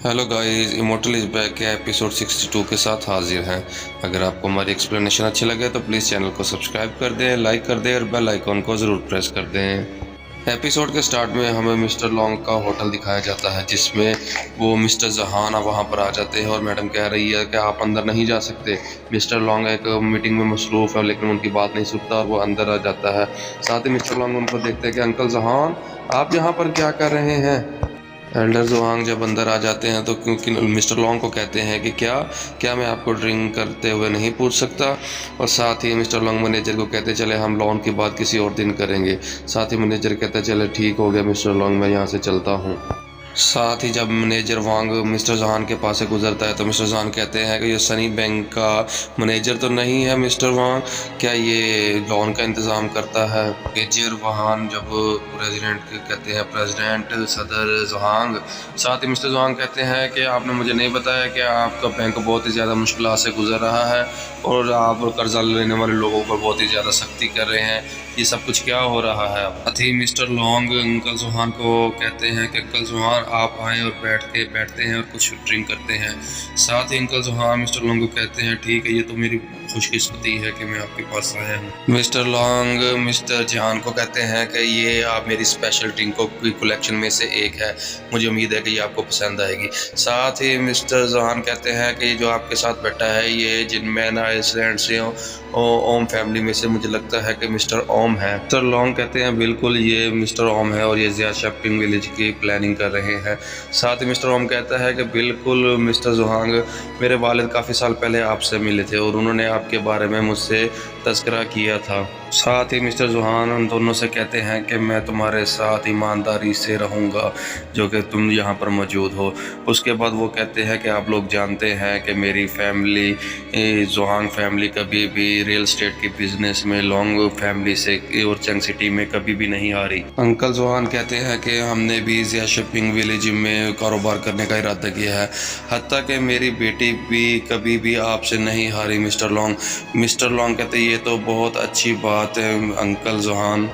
Hello guys, immortal is back के episode 62 के साथ हाजिर हैं। अगर आपको हमारी एक्सप्लेनेशन अच्छी लगे तो प्लीज़ चैनल को सब्सक्राइब कर दें, लाइक कर दें और बेल आइकॉन को ज़रूर प्रेस कर दें। एपिसोड के स्टार्ट में हमें मिस्टर लॉन्ग का होटल दिखाया जाता है, जिसमें वो मिस्टर जहान वहाँ पर आ जाते हैं और मैडम कह रही है कि आप अंदर नहीं जा सकते। मिस्टर लॉन्ग एक मीटिंग में मसरूफ़ है, लेकिन उनकी बात नहीं सुनता और वो अंदर आ जाता है। साथ ही मिस्टर लॉन्ग उनको देखते हैं कि अंकल जहान, आप यहाँ पर क्या कर रहे हैं। एल्डर जोहांग जब अंदर आ जाते हैं तो क्योंकि मिस्टर लॉन्ग को कहते हैं कि क्या क्या मैं आपको ड्रिंक करते हुए नहीं पूछ सकता। और साथ ही मिस्टर लॉन्ग मैनेजर को कहते चले हम लोन की बात किसी और दिन करेंगे। साथ ही मैनेजर कहता चले ठीक हो गया मिस्टर लॉन्ग, मैं यहाँ से चलता हूँ। साथ ही जब मैनेजर वांग मिस्टर जहान के पास से गुजरता है तो मिस्टर जहान कहते हैं कि ये सनी बैंक का मैनेजर तो नहीं है मिस्टर वांग, क्या ये लोन का इंतज़ाम करता है। मैनेजर वाहन जब प्रेसिडेंट कहते हैं प्रेसिडेंट सदर जहांग। साथ ही मिस्टर जहांग कहते हैं कि आपने मुझे नहीं बताया कि आपका बैंक बहुत ही ज़्यादा मुश्किल से गुजर रहा है और आप कर्जा लेने वाले लोगों पर बहुत ही ज़्यादा सख्ती कर रहे हैं, ये सब कुछ क्या हो रहा है। साथ ही मिस्टर लॉन्ग अंकल जोहान को कहते हैं कि अंकल जोहान आप आएँ और बैठते हैं और कुछ ड्रिंक करते हैं। साथ ही अंकल जोहान मिस्टर लॉन्ग को कहते हैं ठीक है, ये तो मेरी खुशकिस्मती है कि मैं आपके पास आया हूँ। मिस्टर लॉन्ग मिस्टर जहान को कहते हैं कि ये आप मेरी स्पेशल ड्रिंकों की कलेक्शन में से एक है, मुझे उम्मीद है कि ये आपको पसंद आएगी। साथ ही मिस्टर जहान कहते हैं कि जो आपके साथ बैठा है ये जिनमैन आइसलैंड से ओम फैमिली में से मुझे लगता है कि मिस्टर ओम है। मिस्टर लॉन्ग कहते हैं बिल्कुल ये मिस्टर ओम है और ये ज़िया शॉपिंग विलेज की प्लानिंग कर रहे हैं। साथ ही मिस्टर ओम कहता है कि बिल्कुल मिस्टर जोहांग, मेरे वालिद काफ़ी साल पहले आपसे मिले थे और उन्होंने आपके बारे में मुझसे तज़किरा किया था। साथ ही मिस्टर जोहान उन दोनों से कहते हैं कि मैं तुम्हारे साथ ईमानदारी से रहूँगा जो कि तुम यहाँ पर मौजूद हो। उसके बाद वो कहते हैं कि आप लोग जानते हैं कि मेरी फैमिली जोहांग फैमिली कभी भी रियल स्टेट की बिज़नेस में लॉन्ग फैमिली से और चंग सिटी में कभी भी नहीं हारी। अंकल जोहान कहते हैं कि हमने भी ज़िया शॉपिंग विलेज में कारोबार करने का इरादा किया है, हत्ता कि मेरी बेटी भी कभी भी आपसे नहीं हारी मिस्टर लॉन्ग। मिस्टर लॉन्ग कहते हैं ये तो बहुत अच्छी बात है अंकल जोहान,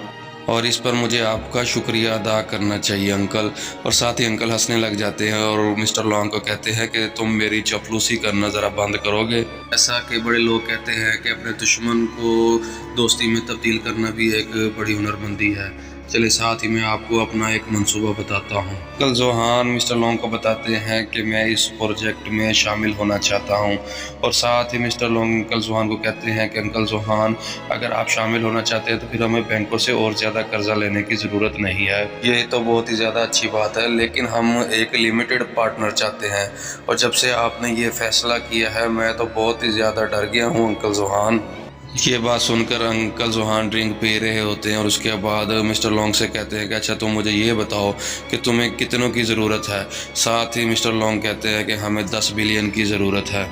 और इस पर मुझे आपका शुक्रिया अदा करना चाहिए अंकल। और साथ ही अंकल हंसने लग जाते हैं और मिस्टर लॉन्ग को कहते हैं कि तुम मेरी चपलूसी करना ज़रा बंद करोगे। ऐसा कि बड़े लोग कहते हैं कि अपने दुश्मन को दोस्ती में तब्दील करना भी एक बड़ी हुनरमंदी है। चलिए साथ ही मैं आपको अपना एक मंसूबा बताता हूँ। अंकल जोहान मिस्टर लॉन्ग को बताते हैं कि मैं इस प्रोजेक्ट में शामिल होना चाहता हूँ। और साथ ही मिस्टर लॉन्ग अंकल जोहान को कहते हैं कि अंकल जोहान, अगर आप शामिल होना चाहते हैं तो फिर हमें बैंकों से और ज़्यादा कर्जा लेने की ज़रूरत नहीं है। ये तो बहुत ही ज़्यादा अच्छी बात है, लेकिन हम एक लिमिटेड पार्टनर चाहते हैं। और जब से आपने ये फ़ैसला किया है मैं तो बहुत ही ज़्यादा डर गया हूँ अंकल जोहान। ये बात सुनकर अंकल जोहान ड्रिंक पी रहे होते हैं और उसके बाद मिस्टर लॉन्ग से कहते हैं कि अच्छा तुम मुझे ये बताओ कि तुम्हें कितनों की ज़रूरत है। साथ ही मिस्टर लॉन्ग कहते हैं कि हमें 10 बिलियन की ज़रूरत है।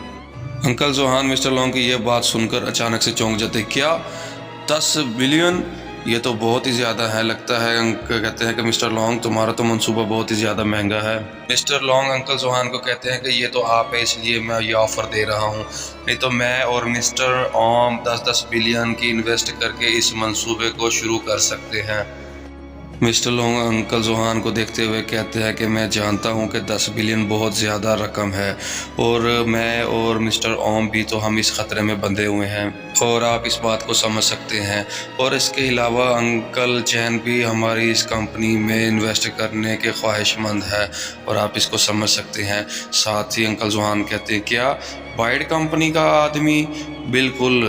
अंकल जोहान मिस्टर लॉन्ग की ये बात सुनकर अचानक से चौंक जाते, क्या 10 बिलियन, ये तो बहुत ही ज़्यादा है। लगता है अंकल कहते हैं कि मिस्टर लॉन्ग तुम्हारा तो मंसूबा बहुत ही ज़्यादा महंगा है। मिस्टर लॉन्ग अंकल जोहान को कहते हैं कि ये तो आप है इसलिए मैं ये ऑफ़र दे रहा हूँ, नहीं तो मैं और मिस्टर ओम 10-10 बिलियन की इन्वेस्ट करके इस मंसूबे को शुरू कर सकते हैं। मिस्टर लॉन्ग अंकल जोहान को देखते हुए कहते हैं कि मैं जानता हूं कि 10 बिलियन बहुत ज़्यादा रकम है और मैं और मिस्टर ओम भी तो हम इस ख़तरे में बंधे हुए हैं और आप इस बात को समझ सकते हैं। और इसके अलावा अंकल चैन भी हमारी इस कंपनी में इन्वेस्ट करने के ख्वाहिशमंद है और आप इसको समझ सकते हैं। साथ ही अंकल जोहान कहते हैं क्या बाइड कंपनी का आदमी, बिल्कुल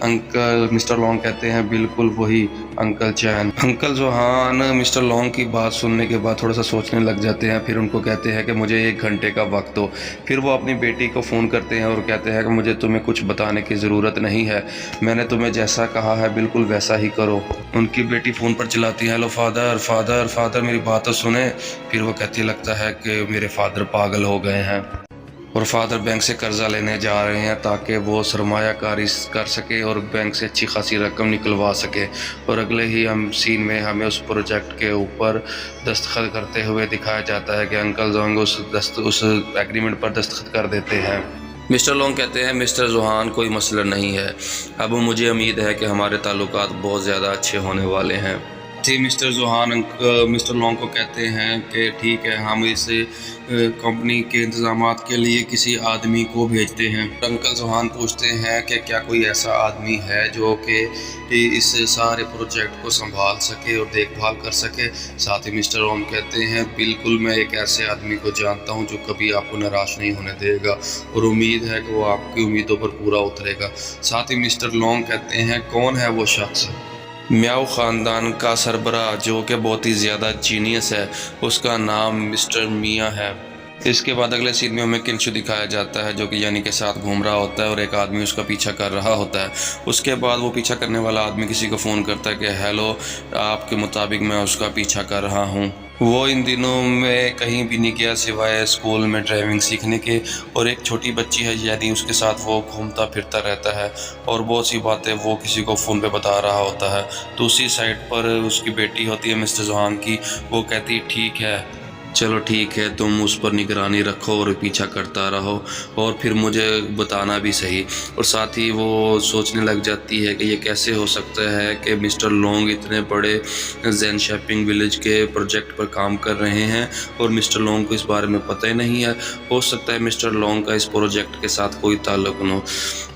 अंकल मिस्टर लॉन्ग कहते हैं बिल्कुल वही अंकल चैन। अंकल जोहान मिस्टर लॉन्ग की बात सुनने के बाद थोड़ा सा सोचने लग जाते हैं, फिर उनको कहते हैं कि मुझे 1 घंटे का वक्त दो। फिर वो अपनी बेटी को फ़ोन करते हैं और कहते हैं कि मुझे तुम्हें कुछ बताने की ज़रूरत नहीं है, मैंने तुम्हें जैसा कहा है बिल्कुल वैसा ही करो। उनकी बेटी फ़ोन पर चिल्लाती है हेलो फादर फादर फादर, मेरी बात तो सुने। फिर वो कहती लगता है कि मेरे फादर पागल हो गए हैं और फादर बैंक से कर्जा लेने जा रहे हैं ताकि वो सरमायाकारी कर सके और बैंक से अच्छी खासी रकम निकलवा सके। और अगले ही हम सीन में हमें उस प्रोजेक्ट के ऊपर दस्तखत करते हुए दिखाया जाता है कि अंकल जोहान उस एग्रीमेंट पर दस्तखत कर देते हैं। मिस्टर लॉन्ग कहते हैं मिस्टर जोहान कोई मसला नहीं है, अब मुझे उम्मीद है कि हमारे ताल्लुकात बहुत ज़्यादा अच्छे होने वाले हैं। साथ ही मिस्टर मिस्टर लॉन्ग को कहते हैं कि ठीक है, हम इस कंपनी के इंतज़ामात के लिए किसी आदमी को भेजते हैं। अंकल जोहान पूछते हैं कि क्या कोई ऐसा आदमी है जो कि इस सारे प्रोजेक्ट को संभाल सके और देखभाल कर सके। साथ ही मिस्टर लॉन्ग कहते हैं बिल्कुल, मैं एक ऐसे आदमी को जानता हूं जो कभी आपको निराश नहीं होने देगा और उम्मीद है कि वो आपकी उम्मीदों पर पूरा उतरेगा। साथ ही मिस्टर लॉन्ग कहते हैं कौन है वो शख्स। म्याओ ख़ानदान का सरबराह जो कि बहुत ही ज़्यादा जीनियस है, उसका नाम मिस्टर मियाँ है। इसके बाद अगले सीन में हमें किंशु दिखाया जाता है जो कि यानी के साथ घूम रहा होता है और एक आदमी उसका पीछा कर रहा होता है। उसके बाद वो पीछा करने वाला आदमी किसी को फ़ोन करता है कि हेलो, आपके मुताबिक मैं उसका पीछा कर रहा हूँ। वो इन दिनों में कहीं भी नहीं गया सिवाय स्कूल में ड्राइविंग सीखने के, और एक छोटी बच्ची है यानी उसके साथ वो घूमता फिरता रहता है और बहुत सी बातें वो किसी को फ़ोन पे बता रहा होता है। दूसरी साइड पर उसकी बेटी होती है मिस्टर जोहान की, वो कहती ठीक है, चलो ठीक है, तुम उस पर निगरानी रखो और पीछा करता रहो और फिर मुझे बताना भी सही। और साथ ही वो सोचने लग जाती है कि ये कैसे हो सकता है कि मिस्टर लॉन्ग इतने बड़े जैन शॉपिंग विलेज के प्रोजेक्ट पर काम कर रहे हैं और मिस्टर लॉन्ग को इस बारे में पता ही नहीं है। हो सकता है मिस्टर लॉन्ग का इस प्रोजेक्ट के साथ कोई ताल्लुक न हो,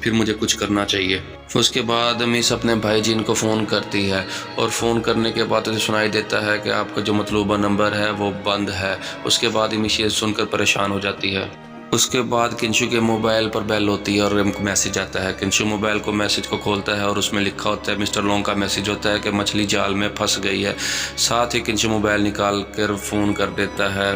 फिर मुझे कुछ करना चाहिए। उसके बाद मिस अपने भाई जी को फ़ोन करती है और फ़ोन करने के बाद उसे सुनाई देता है कि आपका जो मतलूबा नंबर है वो बंद है। उसके बाद मिस ये सुनकर परेशान हो जाती है। उसके बाद किंशु के मोबाइल पर बेल होती है और मैसेज आता है। किंशु मोबाइल को मैसेज को खोलता है और उसमें लिखा होता है, मिस्टर लॉन्ग का मैसेज होता है कि मछली जाल में फंस गई है। साथ ही किंशु मोबाइल निकाल कर फ़ोन कर देता है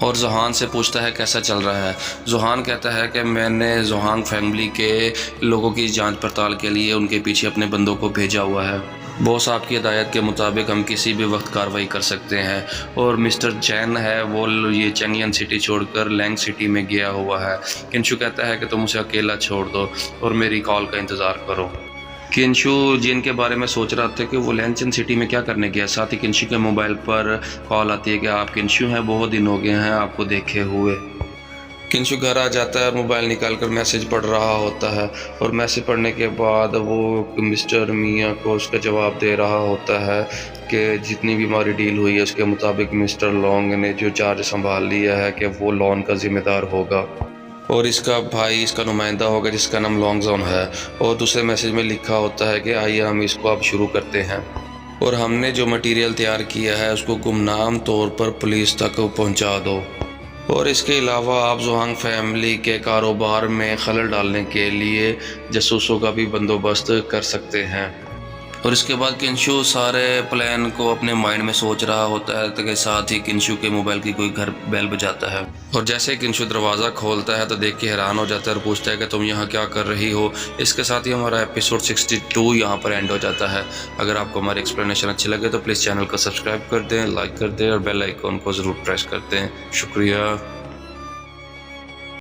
और जोहान से पूछता है कैसा चल रहा है। जोहान कहता है कि मैंने जोहान फैमिली के लोगों की जांच पड़ताल के लिए उनके पीछे अपने बंदों को भेजा हुआ है। बॉस आपकी हिदायत के मुताबिक हम किसी भी वक्त कार्रवाई कर सकते हैं। और मिस्टर चैन है वो ये चेंगियन सिटी छोड़कर लैंग सिटी में गया हुआ है। किंशु कहता है कि तुम उसे अकेला छोड़ दो और मेरी कॉल का इंतज़ार करो। किंशु जिनके बारे में सोच रहा था कि वो लैंचन सिटी में क्या करने गया। साथ ही किंशु के मोबाइल पर कॉल आती है कि आप किंशु हैं, बहुत दिन हो गए हैं आपको देखे हुए। किंशु घर आ जाता है और मोबाइल निकाल कर मैसेज पढ़ रहा होता है और मैसेज पढ़ने के बाद वो मिस्टर मियाँ को उसका जवाब दे रहा होता है कि जितनी भी हमारी डील हुई है उसके मुताबिक मिस्टर लॉन्ग ने जो चार्ज संभाल लिया है कि वो लॉन का ज़िम्मेदार होगा और इसका भाई इसका नुमाइंदा होगा जिसका नाम लॉन्ग जोन है। और दूसरे मैसेज में लिखा होता है कि आइए हम इसको अब शुरू करते हैं और हमने जो मटेरियल तैयार किया है उसको गुमनाम तौर पर पुलिस तक पहुंचा दो। और इसके अलावा आप जोहान फैमिली के कारोबार में खलल डालने के लिए जासूसों का भी बंदोबस्त कर सकते हैं। और इसके बाद किंशु सारे प्लान को अपने माइंड में सोच रहा होता है तो साथ ही किंशु के मोबाइल की कोई घर बेल बजाता है और जैसे ही किंशु दरवाज़ा खोलता है तो देख के हैरान हो जाता है और पूछता है कि तुम यहाँ क्या कर रही हो। इसके साथ ही हमारा एपिसोड 62 यहाँ पर एंड हो जाता है। अगर आपको हमारी एक्सप्लेनेशन अच्छी लगे तो प्लीज़ चैनल को सब्सक्राइब कर दें, लाइक कर दें और बेल आइकॉन को ज़रूर प्रेस कर दें। शुक्रिया।